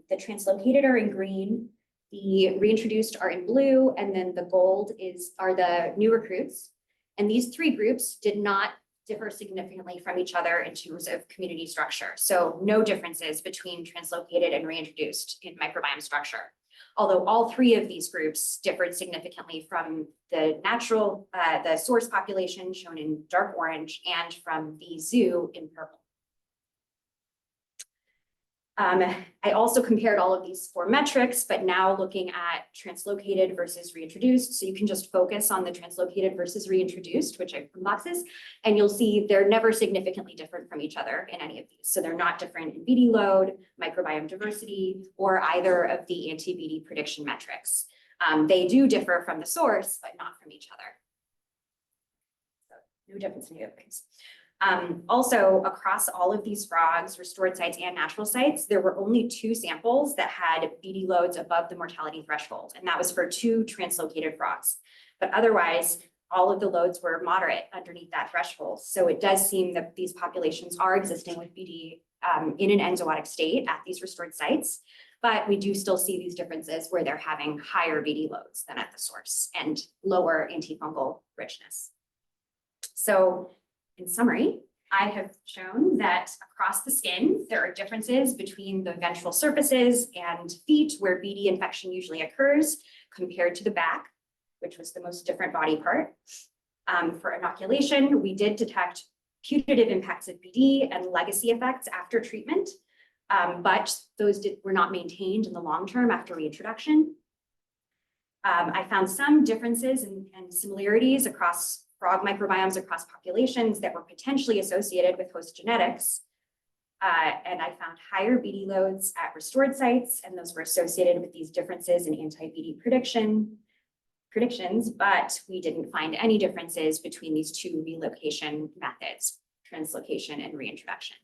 the translocated are in green, the reintroduced are in blue, and then the gold are the new recruits. And these three groups did not differ significantly from each other in terms of community structure. So no differences between translocated and reintroduced in microbiome structure. Although all three of these groups differed significantly from the natural, the source population shown in dark orange and from the zoo in purple. I also compared all of these four metrics, but now looking at translocated versus reintroduced. So you can just focus on the translocated versus reintroduced, which I put boxes, and you'll see they're never significantly different from each other in any of these. So they're not different in BD load, microbiome diversity, or either of the anti-BD prediction metrics. They do differ from the source, but not from each other. So no difference in the other things. Also, across all of these frogs, restored sites and natural sites, there were only 2 samples that had BD loads above the mortality threshold, and that was for 2 translocated frogs. But otherwise, all of the loads were moderate underneath that threshold. So it does seem that these populations are existing with BD in an enzootic state at these restored sites, but we do still see these differences where they're having higher BD loads than at the source and lower antifungal richness. So in summary, I have shown that across the skin, there are differences between the ventral surfaces and feet where BD infection usually occurs compared to the back, which was the most different body part. For inoculation, we did detect putative impacts of BD and legacy effects after treatment, but those were not maintained in the long term after reintroduction. I found some differences and similarities across frog microbiomes across populations that were potentially associated with host genetics. And I found higher BD loads at restored sites, and those were associated with these differences in anti-BD predictions, but we didn't find any differences between these 2 relocation methods, translocation and reintroduction.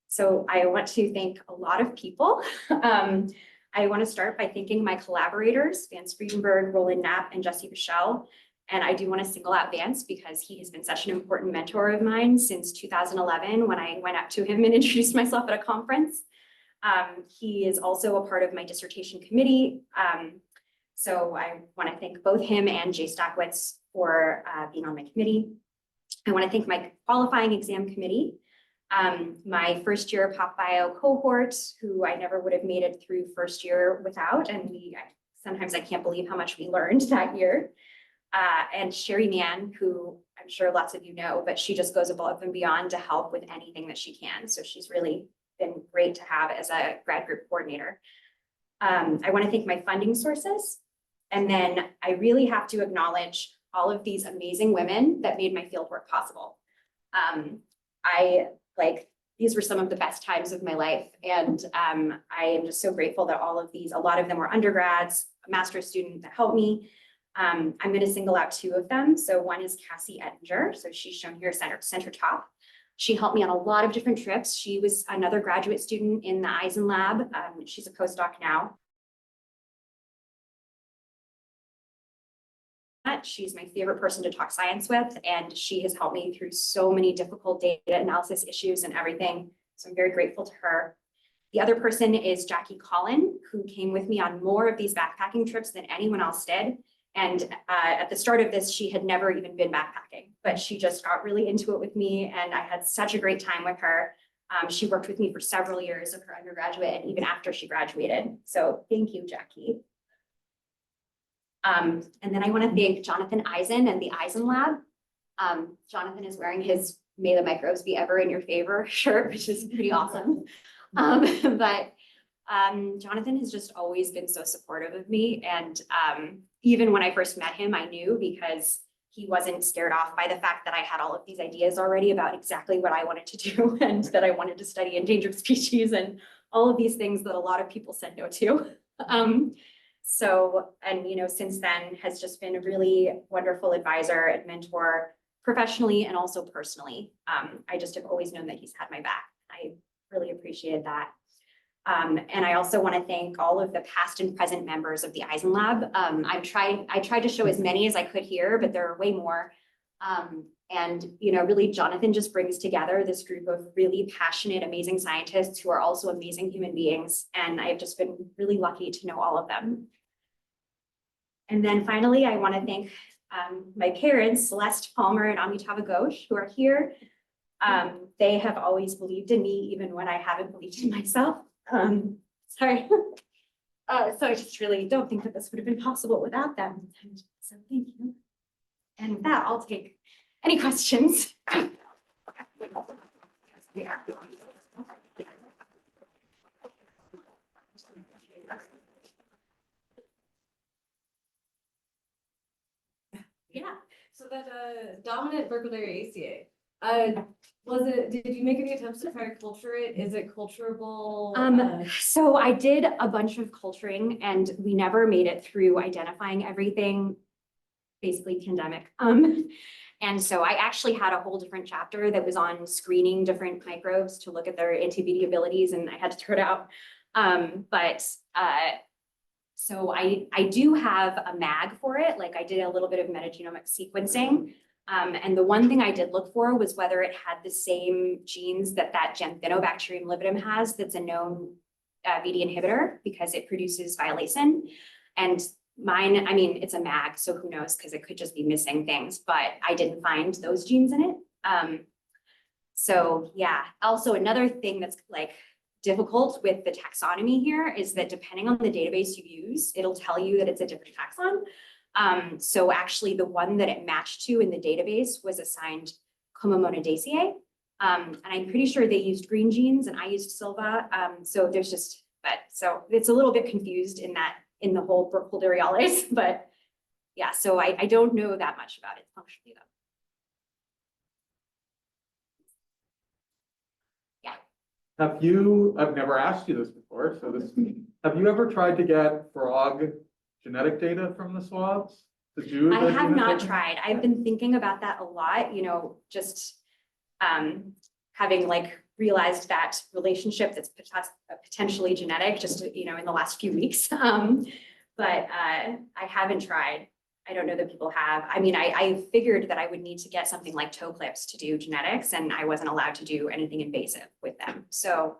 So I want to thank a lot of people. I want to start by thanking my collaborators, Vance Friedenberg, Roland Knapp, and Jesse Bichelle. And I do want to single out Vance because he has been such an important mentor of mine since 2011 when I went up to him and introduced myself at a conference. He is also a part of my dissertation committee. So I want to thank both him and Jay Stackwitz for being on my committee. I want to thank my qualifying exam committee, my first year Pop Bio cohort, who I never would have made it through first year without. And sometimes I can't believe how much we learned that year. And Sherry Mann, who I'm sure lots of you know, but she just goes above and beyond to help with anything that she can. So she's really been great to have as a grad group coordinator. I want to thank my funding sources. And then I really have to acknowledge all of these amazing women that made my fieldwork possible. These were some of the best times of my life. And I am just so grateful that all of these, a lot of them were undergrads, a master's student that helped me. I'm going to single out 2 of them. So one is Cassie Ettinger. So she's shown here center top. She helped me on a lot of different trips. She was another graduate student in the Eisen lab. She's a postdoc now. She's my favorite person to talk science with, and she has helped me through so many difficult data analysis issues and everything. So I'm very grateful to her. The other person is Jackie Collin, who came with me on more of these backpacking trips than anyone else did. And at the start of this, she had never even been backpacking, but she just got really into it with me, and I had such a great time with her. She worked with me for several years of her undergraduate and even after she graduated. So thank you, Jackie. And then I want to thank Jonathan Eisen and the Eisen Lab. Jonathan is wearing his may the microbes be ever in your favor shirt, which is pretty awesome. But Jonathan has just always been so supportive of me. And even when I first met him, I knew because he wasn't scared off by the fact that I had all of these ideas already about exactly what I wanted to do and that I wanted to study endangered species and all of these things that a lot of people said no to. And since then has just been a really wonderful advisor and mentor professionally and also personally. I just have always known that he's had my back. I really appreciated that. And I also want to thank all of the past and present members of the Eisen Lab. I tried to show as many as I could here, but there are way more. Really Jonathan just brings together this group of really passionate, amazing scientists who are also amazing human beings. And I've just been really lucky to know all of them. And then finally, I want to thank my parents, Celeste Palmer and Amitabha Ghosh, who are here. They have always believed in me, even when I haven't believed in myself. Sorry. So I just really don't think that this would have been possible without them. So thank you. And with that, I'll take any questions. Yeah, so that dominant burglary ACA, did you make any attempts to try to culture it? Is it culturable? So I did a bunch of culturing and we never made it through identifying everything, basically pandemic. And so I actually had a whole different chapter that was on screening different microbes to look at their anti-BD abilities, and I had to throw it out. So I do have a mag for it. Like I did a little bit of metagenomic sequencing. And the one thing I did look for was whether it had the same genes that Xanthinobacterium lividum has, that's a known BD inhibitor because it produces violacin. And mine, I mean, it's a mag, so who knows, because it could just be missing things, but I didn't find those genes in it. So yeah, also another thing that's like difficult with the taxonomy here is that depending on the database you use, it'll tell you that it's a different taxon. So actually the one that it matched to in the database was assigned Comomonodaceae. And I'm pretty sure they used green genes and I used Silva. So it's a little bit confused in the whole Burkholderales, but yeah, so I don't know that much about it functionally though. I've never asked you this before, so have you ever tried to get frog genetic data from the swabs? I have not tried. I've been thinking about that a lot, just having like realized that relationship that's potentially genetic just, in the last few weeks. But I haven't tried. I don't know that people have. I mean, I figured that I would need to get something like toe clips to do genetics, and I wasn't allowed to do anything invasive with them. So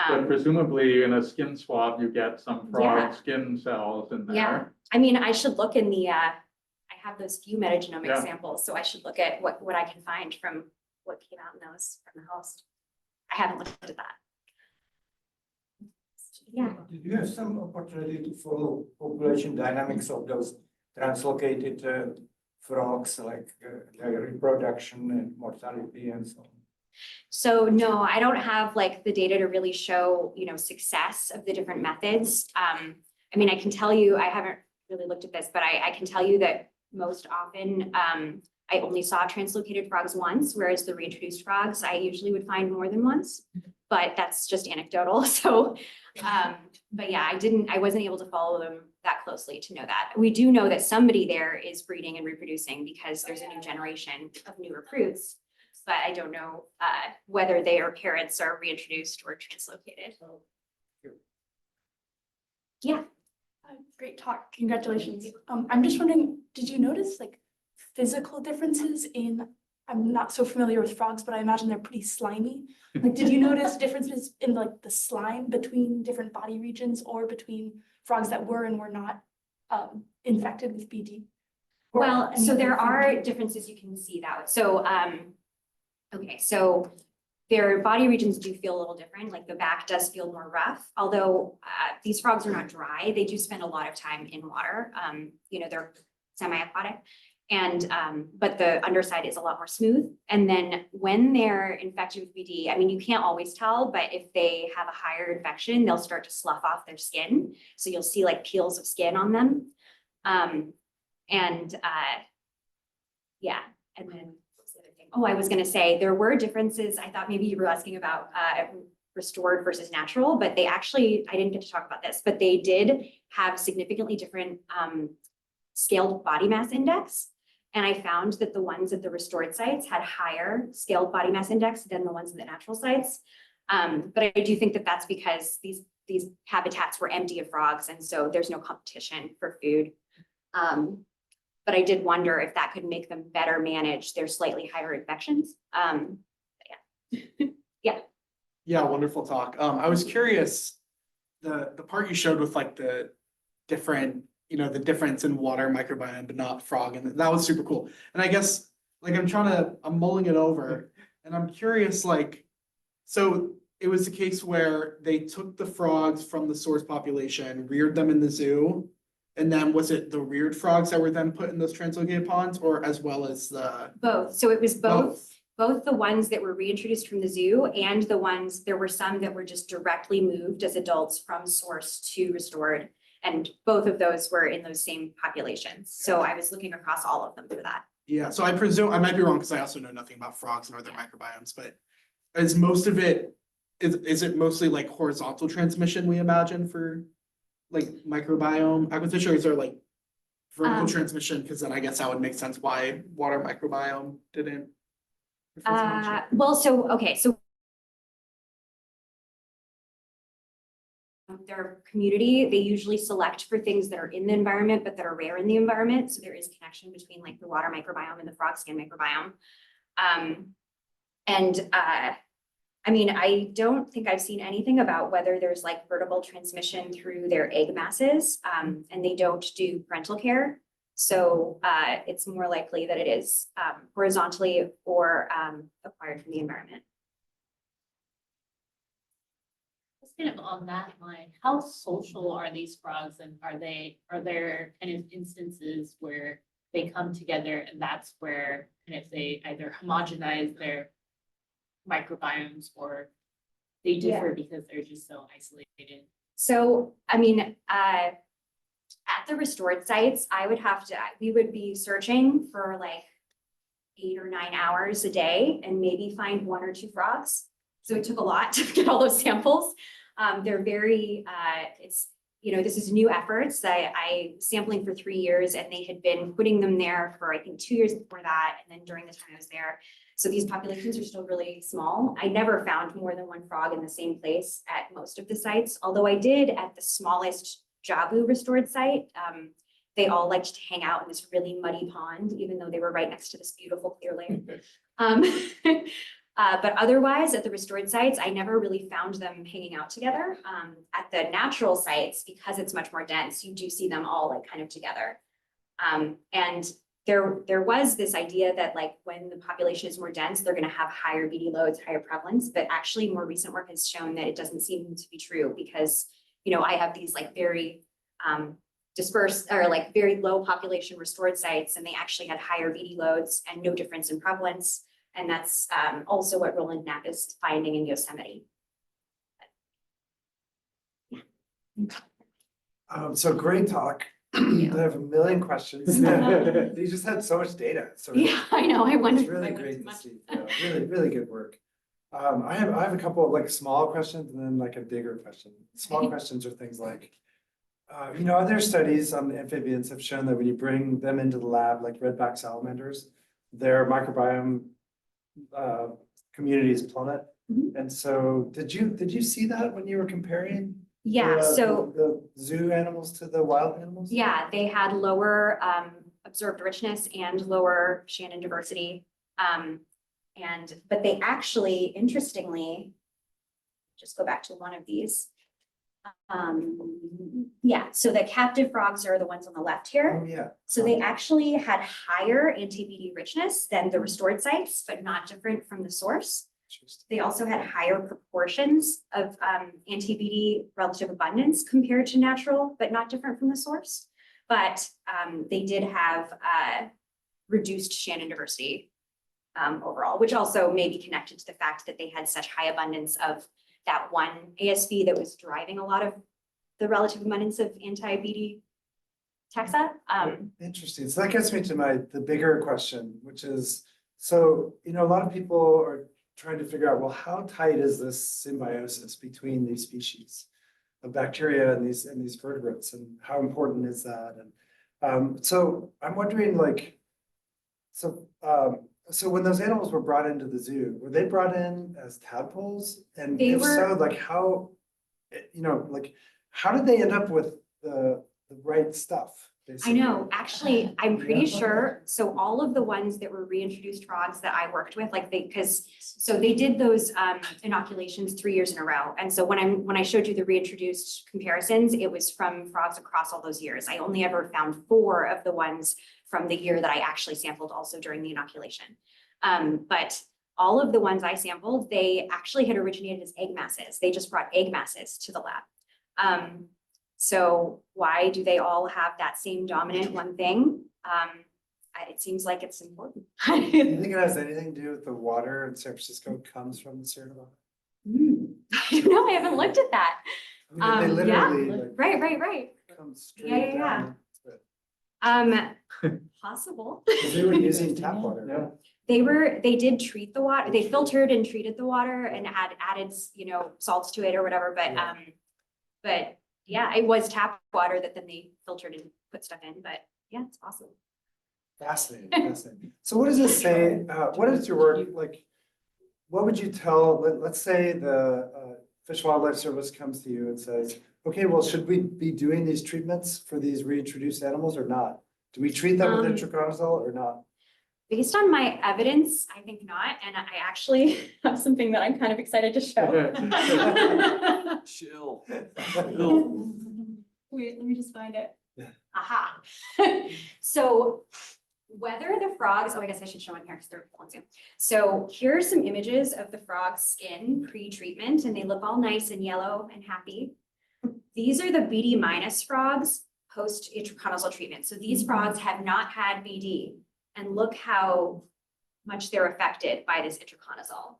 but presumably in a skin swab, you get some frog skin cells in there. Yeah, I mean, I should look in the, I have those few metagenomic samples, so I should look at what I can find from what came out in those from the host. I haven't looked at that. Yeah. Did you have some opportunity to follow population dynamics of those translocated frogs, like their reproduction and mortality and so on? So no, I don't have like the data to really show, success of the different methods. I mean, I can tell you, I haven't really looked at this, but I can tell you that most often I only saw translocated frogs once, whereas the reintroduced frogs, I usually would find more than once, but that's just anecdotal. So, but yeah, I wasn't able to follow them that closely to know that. We do know that somebody there is breeding and reproducing because there's a new generation of new recruits, but I don't know whether their parents are reintroduced or translocated. Yeah. Great talk. Congratulations. I'm just wondering, did you notice like physical differences I'm not so familiar with frogs, but I imagine they're pretty slimy. Like, did you notice differences in like the slime between different body regions or between frogs that were and were not infected with BD? Well, so there are differences you can see that. So, okay, so their body regions do feel a little different. Like the back does feel more rough, although these frogs are not dry. They do spend a lot of time in water. They're semi-aquatic. And, but the underside is a lot more smooth. And then when they're infected with BD, I mean, you can't always tell, but if they have a higher infection, they'll start to slough off their skin. So you'll see like peels of skin on them. Yeah, and then what's the other thing? Oh, I was gonna say, there were differences. I thought maybe you were asking about restored versus natural, but they actually, I didn't get to talk about this, but they did have significantly different scaled body mass index. And I found that the ones at the restored sites had higher scaled body mass index than the ones in the natural sites. But I do think that that's because these habitats were empty of frogs, and so there's no competition for food. But I did wonder if that could make them better manage their slightly higher infections. Yeah, wonderful talk. I was curious, the part you showed with like the different, the difference in water microbiome, but not frog, and that was super cool. And I guess like I'm mulling it over, and I'm curious, like, so it was the case where they took the frogs from the source population, reared them in the zoo, and then was it the reared frogs that were then put in those translocated ponds, or as well as the Both. So it was both the ones that were reintroduced from the zoo and the ones, there were some that were just directly moved as adults from source to restored. And both of those were in those same populations. So I was looking across all of them for that. Yeah, so I presume, I might be wrong because I also know nothing about frogs and other microbiomes, but is most of it, is it mostly like horizontal transmission, we imagine, for like microbiome acquisition, or is there like vertical transmission? Because then I guess that would make sense why water microbiome didn't. Well, so their community, they usually select for things that are in the environment, but that are rare in the environment. So there is connection between like the water microbiome and the frog skin microbiome. I mean, I don't think I've seen anything about whether there's like vertical transmission through their egg masses, and they don't do parental care. So it's more likely that it is horizontally or acquired from the environment. Just kind of on that line, how social are these frogs, and are there kind of instances where they come together and that's where kind of they either homogenize their microbiomes or they differ because they're just so isolated? So, I mean, at the restored sites, we would be searching for like 8 or 9 hours a day and maybe find 1 or 2 frogs. So it took a lot to get all those samples. They're very, this is new efforts that I sampling for 3 years, and they had been putting them there for, I think, 2 years before that. And then during the time I was there. So these populations are still really small. I never found more than 1 frog in the same place at most of the sites, although I did at the smallest Jabu restored site. They all liked to hang out in this really muddy pond, even though they were right next to this beautiful clear lake. But otherwise, at the restored sites, I never really found them hanging out together. At the natural sites, because it's much more dense, you do see them all like kind of together. And there was this idea that like when the population is more dense, they're going to have higher BD loads, higher prevalence. But actually, more recent work has shown that it doesn't seem to be true because, I have these like very dispersed or like very low population restored sites, and they actually had higher BD loads and no difference in prevalence. And that's also what Roland Knapp is finding in Yosemite. So great talk. I have a million questions. You just had so much data. So Yeah, I know. I wonder. it's really great to see. Really, really good work. I have a couple of like small questions and then like a bigger question. Small questions are things like, other studies on amphibians have shown that when you bring them into the lab, like redback salamanders, their microbiome communities plummet. Mhm. And so did you see that when you were comparing? Yeah, so The zoo animals to the wild animals? yeah, they had lower observed richness and lower Shannon diversity. But they actually, interestingly, just go back to one of these. Yeah, so the captive frogs are the ones on the left here. Oh, yeah. So they actually had higher anti-BD richness than the restored sites, but not different from the source. They also had higher proportions of anti-BD relative abundance compared to natural, but not different from the source. But they did have reduced Shannon diversity overall, which also may be connected to the fact that they had such high abundance of that one ASV that was driving a lot of the relative abundance of anti-BD taxa. Interesting. So that gets me to the bigger question, which is, so, you know, a lot of people are trying to figure out, well, how tight is this symbiosis between these species of bacteria and these vertebrates, and how important is that? And so I'm wondering, like, so when those animals were brought into the zoo, were they brought in as tadpoles? And They if so, were- like how, you know, like, how did they end up with the right stuff? I Basically? know, actually, I'm pretty Yeah. sure, so all of the ones that were reintroduced frogs that I worked with, like so they did those inoculations 3 years in a row. And so when I showed you the reintroduced comparisons, it was from frogs across all those years. I only ever found 4 of the ones from the year that I actually sampled also during the inoculation. But all of the ones I sampled, they actually had originated as egg masses. They just brought egg masses to the lab. So why do they all have that same dominant one thing? It seems like it's important. Do you think it has anything to do with the water in San Francisco comes from the Sierra Nevada? I don't know, I haven't looked at that. I mean, they Yeah. literally Right. come straight Yeah. down. Possible. Because they were using tap water. Yeah. They did treat the water, they filtered and treated the water and added, you know, salts to it or whatever, but yeah, it was tap water that then they filtered and put stuff in, but yeah, it's possible. Fascinating. So what does this say, what is your work, like, what would you tell, let's say the Fish and Wildlife Service comes to you and says, okay, well, should we be doing these treatments for these reintroduced animals or not? Do we treat them with itraconazole or not? Based on my evidence, I think not, and I actually have something that I'm kind of excited to show. Chill. Wait, let me just find it. Yeah. Aha. So whether the frogs, I guess I should show in here because they're on Zoom. So here are some images of the frog's skin pre-treatment, and they look all nice and yellow and happy. These are the BD minus frogs post itraconazole treatment. So these frogs have not had BD, and look how much they're affected by this itraconazole.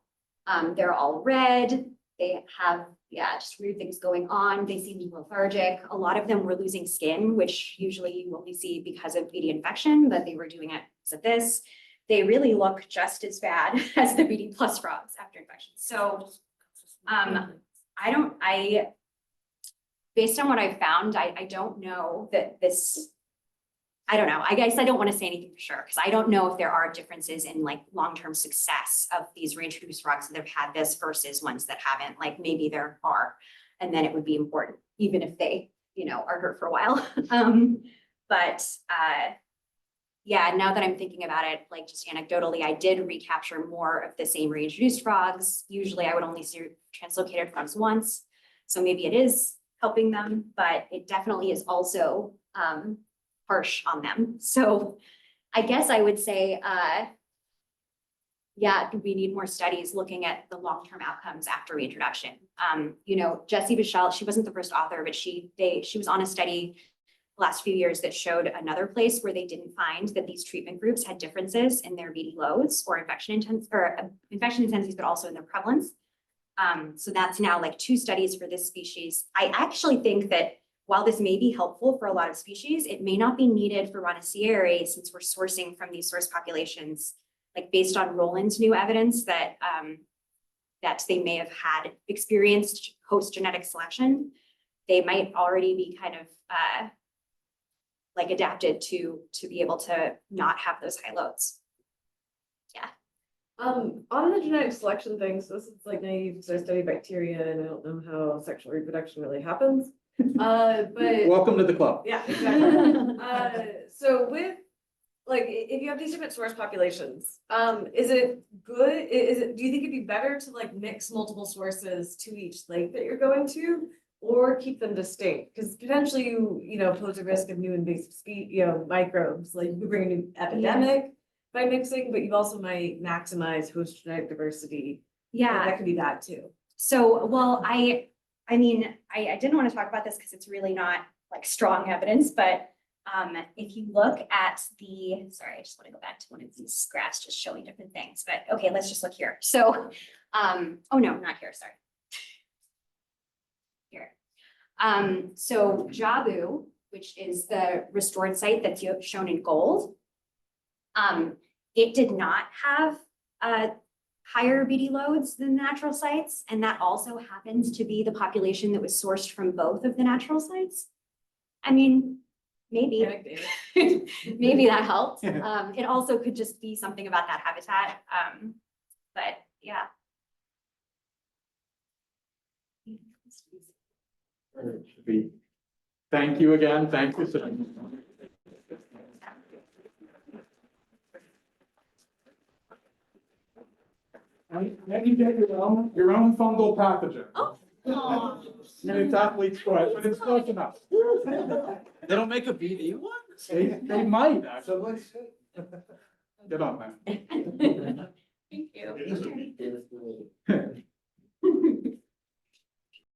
They're all red. They have, just weird things going on. They seem lethargic. A lot of them were losing skin, which usually you only see because of BD infection, but they were doing it because of this. They really look just as bad as the BD plus frogs after infection. So, based on what I found, I don't know that this, I don't know. I guess I don't want to say anything for sure because I don't know if there are differences in like long-term success of these reintroduced frogs that have had this versus ones that haven't. Like maybe there are, and then it would be important, even if they, you know, are hurt for a while. Yeah, now that I'm thinking about it, like just anecdotally, I did recapture more of the same reintroduced frogs. Usually I would only see translocated frogs once. So maybe it is helping them, but it definitely is also harsh on them. So I guess I would say, we need more studies looking at the long-term outcomes after reintroduction. You know, Jessie Bichelle, she wasn't the first author, but she was on a study the last few years that showed another place where they didn't find that these treatment groups had differences in their BD loads or infection intensities, but also in their prevalence. So that's now like 2 studies for this species. I actually think that while this may be helpful for a lot of species, it may not be needed for Ranacieri since we're sourcing from these source populations, like based on Roland's new evidence that they may have had experienced post-genetic selection, they might already be kind of like adapted to be able to not have those high loads. Yeah. On the genetic selection thing, so this is like naive because I study bacteria and I don't know how sexual reproduction really happens. But Welcome to the club. yeah, exactly. So with like if you have these different source populations, is it good? Do you think it'd be better to like mix multiple sources to each lake that you're going to, or keep them distinct? Because potentially you know pose a risk of new invasive microbes. Like you could bring a new epidemic by mixing, but you also might maximize host genetic diversity. Yeah. That could be bad too. So, well, I mean, I didn't want to talk about this because it's really not like strong evidence, but If you look at the, sorry, I just want to go back to one of these graphs just showing different things, but okay, let's just look here. So, oh no, not here, sorry. Here. So Jabu, which is the restored site that's shown in gold, it did not have higher BD loads than natural sites, and that also happens to be the population that was sourced from both of the natural sites. I mean, maybe, maybe that helped. It also could just be something about that habitat, but yeah. Thank you again. Thank you. And you get your own fungal pathogen. Oh. And it's athlete's choice, but it's close enough. They don't make a BD one? They might So actually. let's. Get on that. Thank you.